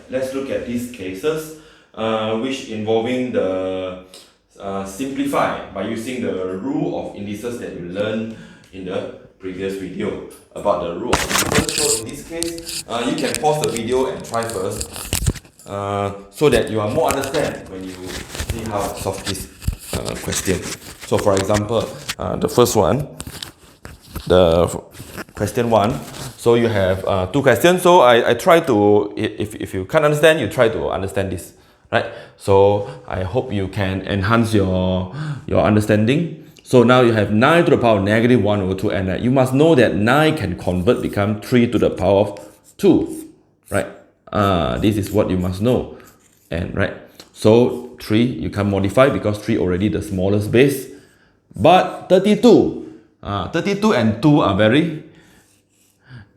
let's look at these cases which involving the simplify by using the rule of indices that you learned in the previous video about the rule of indices. So in this case, you can pause the video and try first so that you are more understand when you see how I solve this question. So for example, the first one, the question 1. So you have 2 questions. So I try to, if you can't understand, you try to understand this, right? So I hope you can enhance your understanding. So now you have 9 to the power of negative 1 over 2n. Right? You must know that 9 can convert become 3 to the power of 2, right? This is what you must know. And right, so 3 you can modify because 3 already the smallest base. But 32 and 2 are very,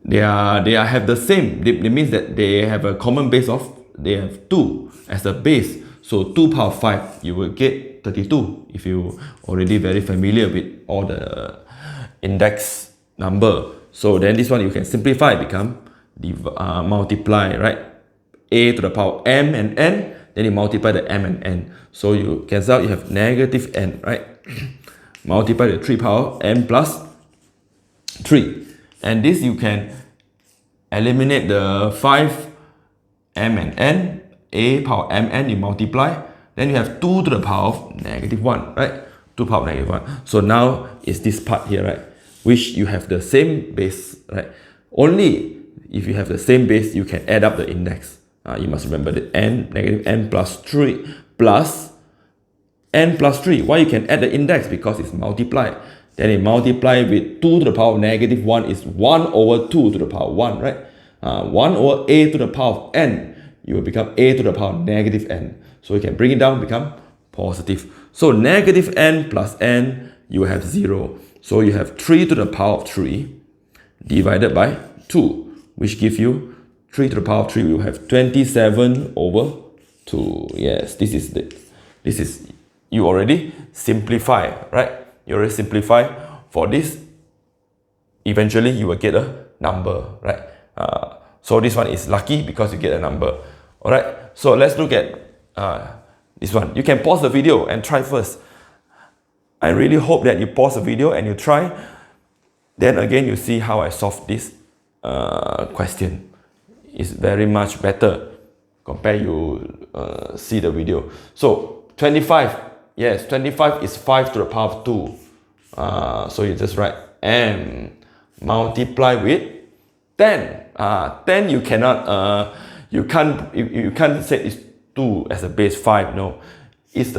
they have the same. It means that they have a common base of, they have 2 as a base. So 2 power 5, you will get 32 if you already very familiar with all the index number. So then this one you can simplify, become multiply, right? A to the power m and n, then you multiply the m and n. So you cancel out, you have negative n, right? Multiply the 3 power n plus 3. And this you can eliminate the 5 m and n, a power m n, you multiply, then you have 2 to the power of negative 1, right? 2 power of negative 1. So now is this part here, right? Which you have the same base, right? Only if you have the same base, you can add up the index. You must remember that n, negative n plus 3 plus n plus 3. Why you can add the index? Because it's multiplied. Then it multiply with 2 to the power of negative 1 is 1 over 2 to the power of 1, right? 1 over a to the power of n, you will become a to the power of negative n. So you can bring it down, become positive. So negative n plus n, you have 0. So you have 3 to the power of 3 divided by 2, which give you 3 to the power of 3, we will have 27 over 2. Yes, this is, you already simplify, right? You already simplify for this. Eventually, you will get a number, right? So this one is lucky because you get a number. All right, so let's look at this one. You can pause the video and try first. I really hope that you pause the video and you try. Then again, you see how I solve this question. It's very much better compared you see the video. So 25, yes, 25 is 5 to the power of 2. So you just write m multiply with 10. 10 you cannot, you can't say it's 2 as a base 5. No, it's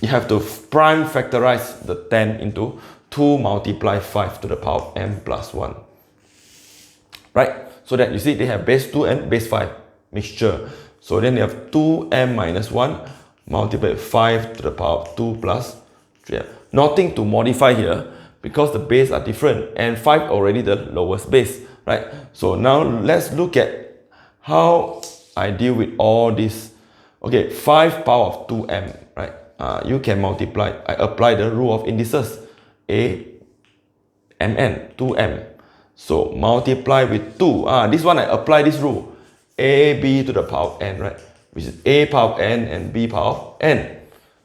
you have to prime factorize the 10 into 2 multiply 5 to the power of m plus 1. Right? So that you see they have base 2 and base 5 mixture. So then you have 2m minus 1 multiplied 5 to the power of 2 plus 3. Nothing to modify here because the base are different and 5 already the lowest base, right? So now let's look at how I deal with all this. Okay, 5 power of 2m, right? You can multiply. I apply the rule of indices. A, mn, 2m. So multiply with 2. This one I apply this rule. AB to the power of n, right? Which is a power of n and b power of n.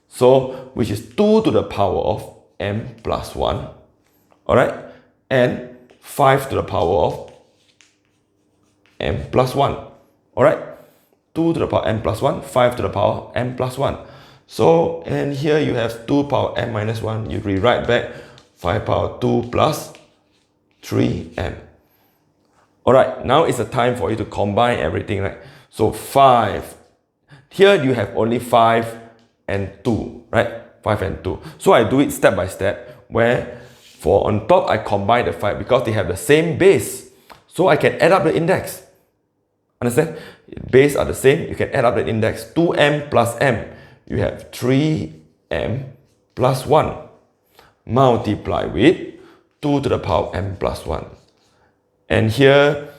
So which is 2 to the power of m plus 1. Alright? And 5 to the power of m plus 1. Alright? 2 to the power m plus 1, 5 to the power m plus 1. So, and here you have 2 power m minus 1. You rewrite back 5 power 2 plus 3m. Alright, now it's the time for you to combine everything, right? So 5. Here you have only 5 and 2, right? 5 and 2. So I do it step by step, where for on top I combine the 5 because they have the same base. So I can add up the index. Understand? Base are the same, you can add up the index. 2m plus m, you have 3m plus 1. Multiply with 2 to the power of m plus 1. And here,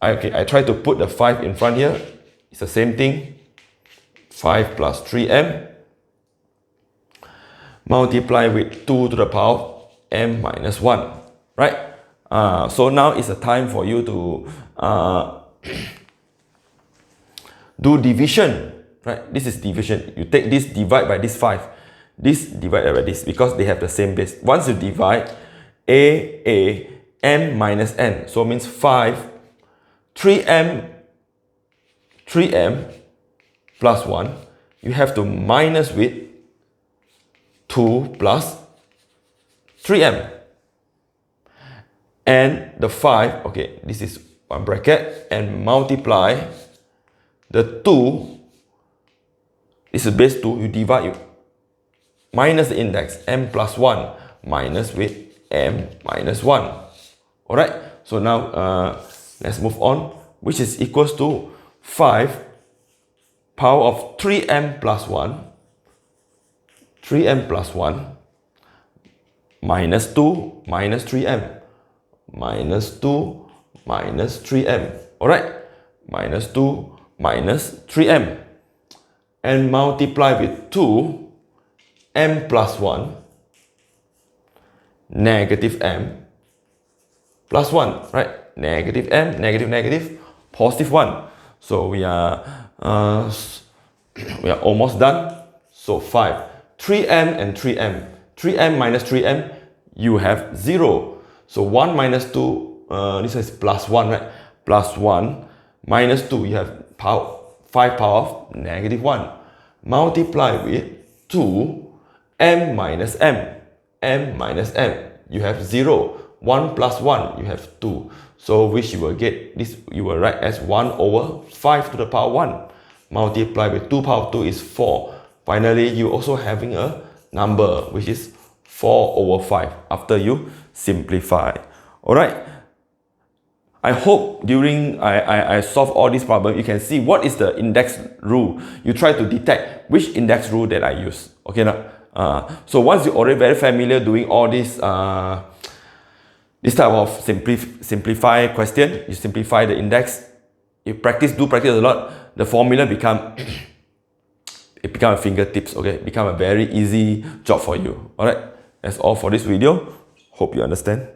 I try to put the 5 in front here. It's the same thing. 5 plus 3m. Multiply with 2 to the power of m minus 1. Right? So now it's a time for you to do division, right? This is division. You take this, divide by this 5. This divided by this, because they have the same base. Once you divide, m minus n. So it means 5, 3m plus 1. You have to minus with 2 plus 3m. And the 5, okay, this is one bracket, and multiply the 2, this is base 2, you divide, you minus the index, m plus 1, minus with m minus 1. Alright, so now let's move on, which is equals to 5 power of 3m plus 1, 3m plus 1, minus 2 minus 3m, minus 2 minus 3m. Alright, minus 2 minus 3m. And multiply with 2, m plus 1, negative m plus 1, right? Negative m, negative, negative, positive 1. So we are almost done. So 5, 3m and 3m. 3m minus 3m, you have 0. So 1 minus 2, this is plus 1, right? Plus 1 minus 2, you have 5 power of negative 1. Multiply with 2, m minus m. m minus m, you have 0. 1 plus 1, you have 2. So which you will get, this you will write as 1 over 5 to the power 1. Multiply with 2 power of 2 is 4. Finally, you also having a number which is 4 over 5 after you simplify. Alright. I hope during I solve all these problems, you can see what is the index rule. You try to detect which index rule that I use. Okay now. So once you're already very familiar doing all this this type of simplify question, you simplify the index. You do practice a lot. The formula become it become a fingertips. Okay, become a very easy job for you. All right, that's all for this video. Hope you understand.